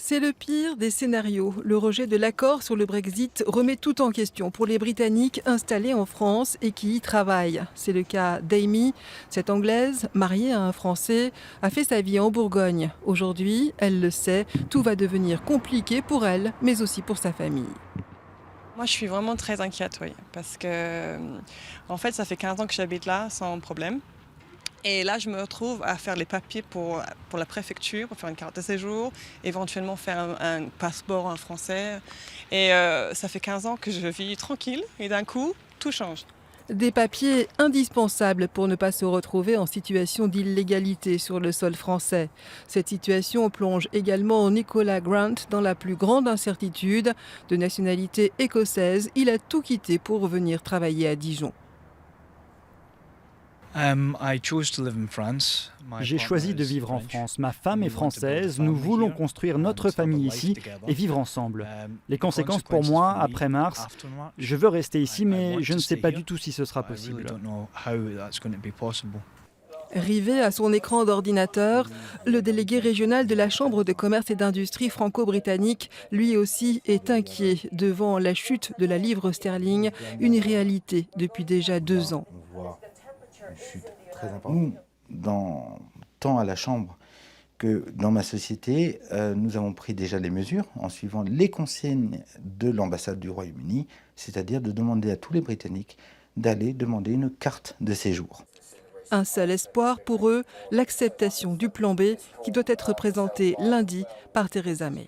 C'est le pire des scénarios. Le rejet de l'accord sur le Brexit remet tout en question pour les Britanniques installés en France et qui y travaillent. C'est le cas d'Amy. Cette Anglaise, mariée à un Français, a fait sa vie en Bourgogne. Aujourd'hui, elle le sait, tout va devenir compliqué pour elle, mais aussi pour sa famille. Moi, je suis vraiment très inquiète, oui, parce que, en fait, ça fait 15 ans que j'habite là sans problème. Et là, je me retrouve à faire les papiers pour la préfecture, pour faire une carte de séjour, éventuellement faire un passeport en français. Et ça fait 15 ans que je vis tranquille et d'un coup, tout change. Des papiers indispensables pour ne pas se retrouver en situation d'illégalité sur le sol français. Cette situation plonge également Nicolas Grant dans la plus grande incertitude. De nationalité écossaise, il a tout quitté pour venir travailler à Dijon. J'ai choisi de vivre en France. Ma femme est française. Nous voulons construire notre famille ici et vivre ensemble. Les conséquences pour moi, après mars, je veux rester ici, mais je ne sais pas du tout si ce sera possible. Rivé à son écran d'ordinateur, le délégué régional de la Chambre de commerce et d'industrie franco-britannique, lui aussi, est inquiet devant la chute de la livre sterling, une réalité depuis déjà 2 ans. Une chute très importante. Tant à la Chambre que dans ma société, nous avons pris déjà les mesures en suivant les consignes de l'ambassade du Royaume-Uni, c'est-à-dire de demander à tous les Britanniques d'aller demander une carte de séjour. Un seul espoir pour eux, l'acceptation du plan B qui doit être présenté lundi par Theresa May.